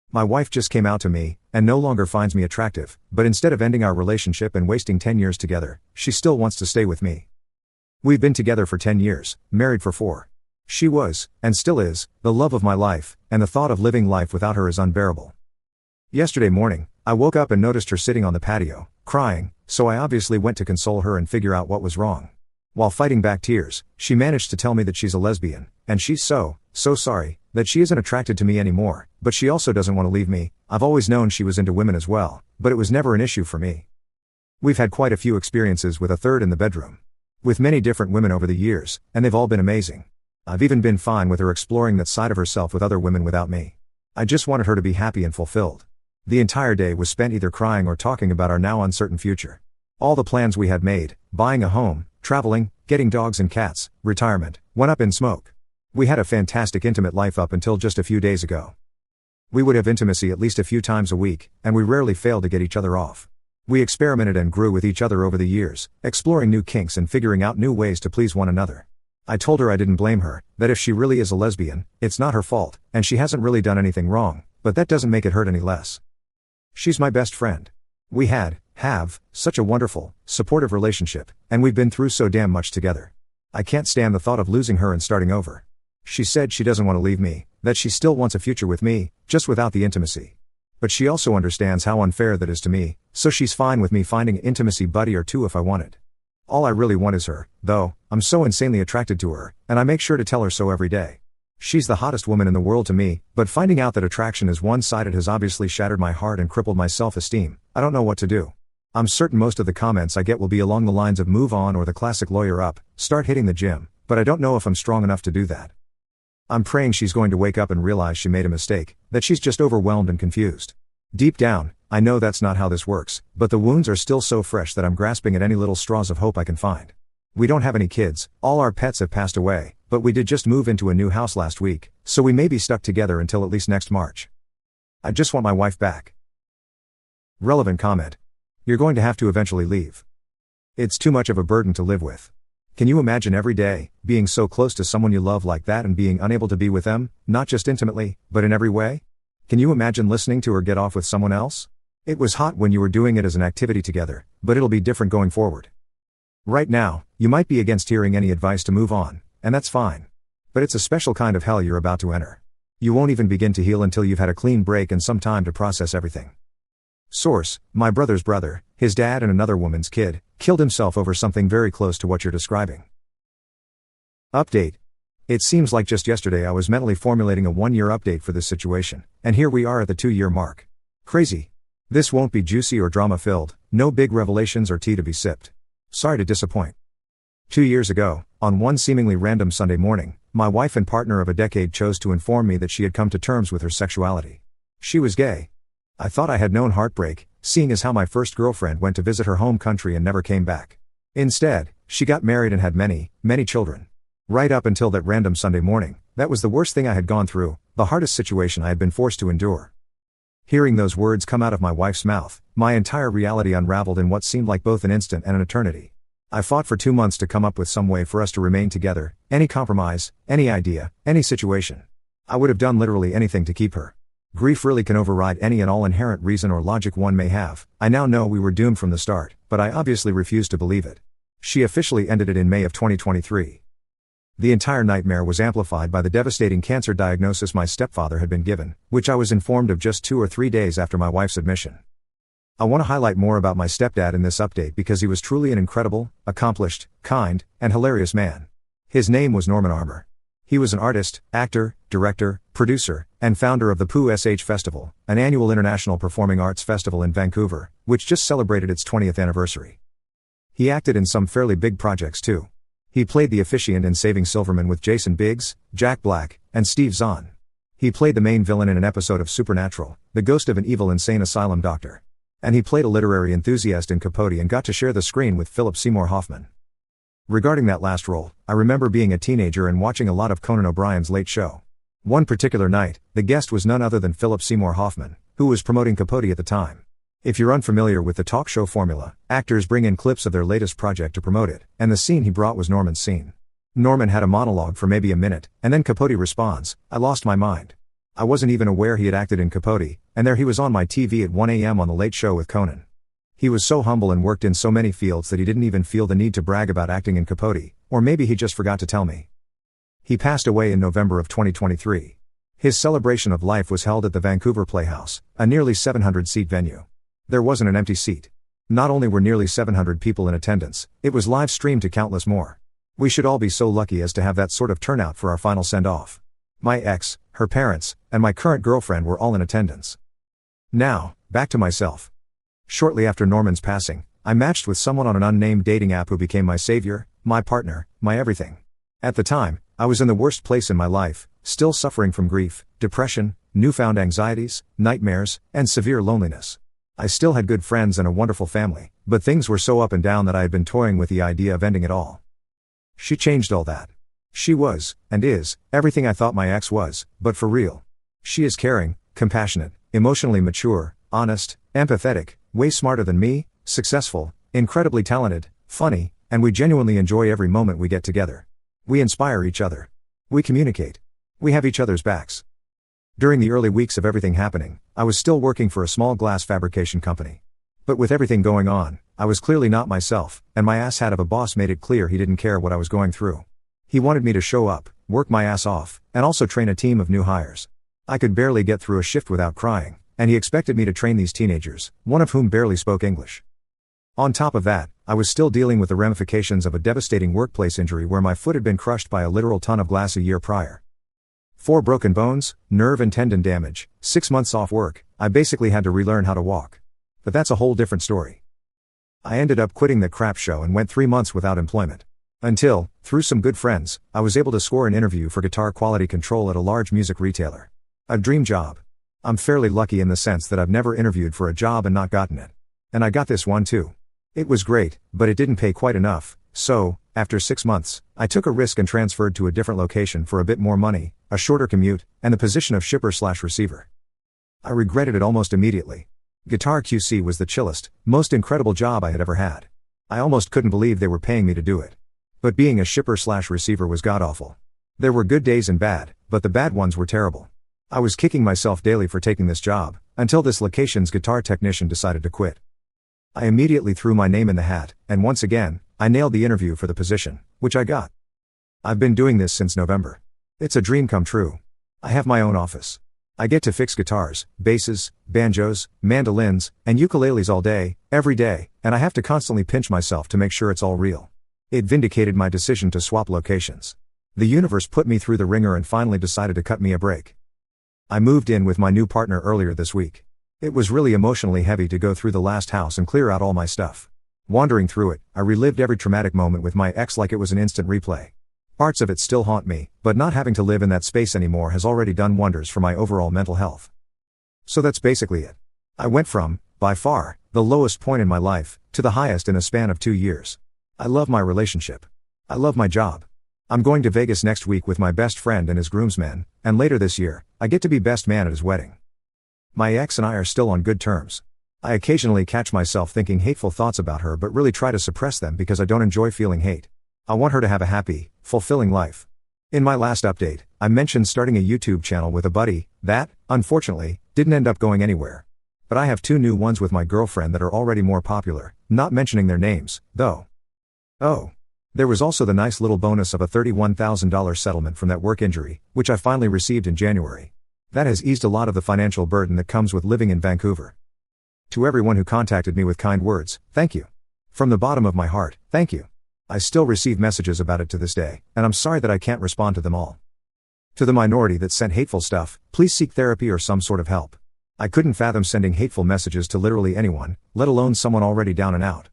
My wife just came out to me, and no longer finds me attractive, but instead of ending our relationship and wasting 10 years together, she still wants to stay with me. We've been together for 10 years, married for 4. She was, and still is, the love of my life, and the thought of living life without her is unbearable. Yesterday morning, I woke up and noticed her sitting on the patio, crying, so I obviously went to console her and figure out what was wrong. While fighting back tears, she managed to tell me that she's a lesbian, and she's so sorry, that she isn't attracted to me anymore, but she also doesn't want to leave me. I've always known she was into women as well, but it was never an issue for me. We've had quite a few experiences with a third in the bedroom. With many different women over the years, and they've all been amazing. I've even been fine with her exploring that side of herself with other women without me. I just wanted her to be happy and fulfilled. The entire day was spent either crying or talking about our now uncertain future. All the plans we had made, buying a home, traveling, getting dogs and cats, retirement, went up in smoke. We had a fantastic intimate life up until just a few days ago. We would have intimacy at least a few times a week, and we rarely failed to get each other off. We experimented and grew with each other over the years, exploring new kinks and figuring out new ways to please one another. I told her I didn't blame her, that if she really is a lesbian, it's not her fault, and she hasn't really done anything wrong, but that doesn't make it hurt any less. She's my best friend. We have, such a wonderful, supportive relationship, and we've been through so damn much together. I can't stand the thought of losing her and starting over. She said she doesn't want to leave me, that she still wants a future with me, just without the intimacy. But she also understands how unfair that is to me, so she's fine with me finding an intimacy buddy or two if I want it. All I really want is her, though. I'm so insanely attracted to her, and I make sure to tell her so every day. She's the hottest woman in the world to me, but finding out that attraction is one-sided has obviously shattered my heart and crippled my self-esteem. I don't know what to do. I'm certain most of the comments I get will be along the lines of move on or the classic lawyer up, start hitting the gym, but I don't know if I'm strong enough to do that. I'm praying she's going to wake up and realize she made a mistake, that she's just overwhelmed and confused. Deep down, I know that's not how this works, but the wounds are still so fresh that I'm grasping at any little straws of hope I can find. We don't have any kids, all our pets have passed away, but we did just move into a new house last week, so we may be stuck together until at least next March. I just want my wife back. Relevant comment. You're going to have to eventually leave. It's too much of a burden to live with. Can you imagine every day, being so close to someone you love like that and being unable to be with them, not just intimately, but in every way? Can you imagine listening to her get off with someone else? It was hot when you were doing it as an activity together, but it'll be different going forward. Right now, you might be against hearing any advice to move on, and that's fine. But it's a special kind of hell you're about to enter. You won't even begin to heal until you've had a clean break and some time to process everything. Source: my brother's brother, his dad and another woman's kid, killed himself over something very close to what you're describing. Update. It seems like just yesterday I was mentally formulating a 1-year update for this situation, and here we are at the 2-year mark. Crazy. This won't be juicy or drama-filled, no big revelations or tea to be sipped. Sorry to disappoint. 2 years ago, on one seemingly random Sunday morning, my wife and partner of a decade chose to inform me that she had come to terms with her sexuality. She was gay. I thought I had known heartbreak, seeing as how my first girlfriend went to visit her home country and never came back. Instead, she got married and had many children. Right up until that random Sunday morning, that was the worst thing I had gone through, the hardest situation I had been forced to endure. Hearing those words come out of my wife's mouth, my entire reality unraveled in what seemed like both an instant and an eternity. I fought for 2 months to come up with some way for us to remain together, any compromise, any idea, any situation. I would have done literally anything to keep her. Grief really can override any and all inherent reason or logic one may have. I now know we were doomed from the start, but I obviously refused to believe it. She officially ended it in May of 2023. The entire nightmare was amplified by the devastating cancer diagnosis my stepfather had been given, which I was informed of just 2 or 3 days after my wife's admission. I want to highlight more about my stepdad in this update because he was truly an incredible, accomplished, kind, and hilarious man. His name was Norman Armour. He was an artist, actor, director, producer, and founder of the Pooh SH Festival, an annual international performing arts festival in Vancouver, which just celebrated its 20th anniversary. He acted in some fairly big projects too. He played the officiant in Saving Silverman with Jason Biggs, Jack Black, and Steve Zahn. He played the main villain in an episode of Supernatural, the ghost of an evil insane asylum doctor. And he played a literary enthusiast in Capote and got to share the screen with Philip Seymour Hoffman. Regarding that last role, I remember being a teenager and watching a lot of Conan O'Brien's Late Show. One particular night, the guest was none other than Philip Seymour Hoffman, who was promoting Capote at the time. If you're unfamiliar with the talk show formula, actors bring in clips of their latest project to promote it, and the scene he brought was Norman's scene. Norman had a monologue for maybe a minute, and then Capote responds, "I lost my mind. I wasn't even aware he had acted in Capote, and there he was on my TV at 1 a.m. on The Late Show with Conan. He was so humble and worked in so many fields that he didn't even feel the need to brag about acting in Capote, or maybe he just forgot to tell me. He passed away in November of 2023. His celebration of life was held at the Vancouver Playhouse, a nearly 700-seat venue. There wasn't an empty seat. Not only were nearly 700 people in attendance, it was live-streamed to countless more. We should all be so lucky as to have that sort of turnout for our final send-off. My ex, her parents, and my current girlfriend were all in attendance. Now, back to myself. Shortly after Norman's passing, I matched with someone on an unnamed dating app who became my savior, my partner, my everything. At the time, I was in the worst place in my life, still suffering from grief, depression, newfound anxieties, nightmares, and severe loneliness. I still had good friends and a wonderful family, but things were so up and down that I had been toying with the idea of ending it all. She changed all that. She was, and is, everything I thought my ex was, but for real. She is caring, compassionate, emotionally mature, honest, empathetic, way smarter than me, successful, incredibly talented, funny, and we genuinely enjoy every moment we get together. We inspire each other. We communicate. We have each other's backs. During the early weeks of everything happening, I was still working for a small glass fabrication company. But with everything going on, I was clearly not myself, and my asshat of a boss made it clear he didn't care what I was going through. He wanted me to show up, work my ass off, and also train a team of new hires. I could barely get through a shift without crying, and he expected me to train these teenagers, one of whom barely spoke English. On top of that, I was still dealing with the ramifications of a devastating workplace injury where my foot had been crushed by a literal ton of glass a year prior. 4 broken bones, nerve and tendon damage, 6 months off work. I basically had to relearn how to walk. But that's a whole different story. I ended up quitting the crap show and went 3 months without employment. Until, through some good friends, I was able to score an interview for guitar quality control at a large music retailer. A dream job. I'm fairly lucky in the sense that I've never interviewed for a job and not gotten it. And I got this one too. It was great, but it didn't pay quite enough, so, after 6 months, I took a risk and transferred to a different location for a bit more money, a shorter commute, and the position of shipper/receiver. I regretted it almost immediately. Guitar QC was the chillest, most incredible job I had ever had. I almost couldn't believe they were paying me to do it. But being a shipper/receiver was god-awful. There were good days and bad, but the bad ones were terrible. I was kicking myself daily for taking this job, until this location's guitar technician decided to quit. I immediately threw my name in the hat, and once again, I nailed the interview for the position, which I got. I've been doing this since November. It's a dream come true. I have my own office. I get to fix guitars, basses, banjos, mandolins, and ukuleles all day, every day, and I have to constantly pinch myself to make sure it's all real. It vindicated my decision to swap locations. The universe put me through the ringer and finally decided to cut me a break. I moved in with my new partner earlier this week. It was really emotionally heavy to go through the last house and clear out all my stuff. Wandering through it, I relived every traumatic moment with my ex like it was an instant replay. Parts of it still haunt me, but not having to live in that space anymore has already done wonders for my overall mental health. So that's basically it. I went from, by far, the lowest point in my life, to the highest in a span of 2 years. I love my relationship. I love my job. I'm going to Vegas next week with my best friend and his groomsmen, and later this year, I get to be best man at his wedding. My ex and I are still on good terms. I occasionally catch myself thinking hateful thoughts about her but really try to suppress them because I don't enjoy feeling hate. I want her to have a happy, fulfilling life. In my last update, I mentioned starting a YouTube channel with a buddy, that, unfortunately, didn't end up going anywhere. But I have 2 new ones with my girlfriend that are already more popular, not mentioning their names, though. Oh. There was also the nice little bonus of a $31,000 settlement from that work injury, which I finally received in January. That has eased a lot of the financial burden that comes with living in Vancouver. To everyone who contacted me with kind words, thank you. From the bottom of my heart, thank you. I still receive messages about it to this day, and I'm sorry that I can't respond to them all. To the minority that sent hateful stuff, please seek therapy or some sort of help. I couldn't fathom sending hateful messages to literally anyone, let alone someone already down and out.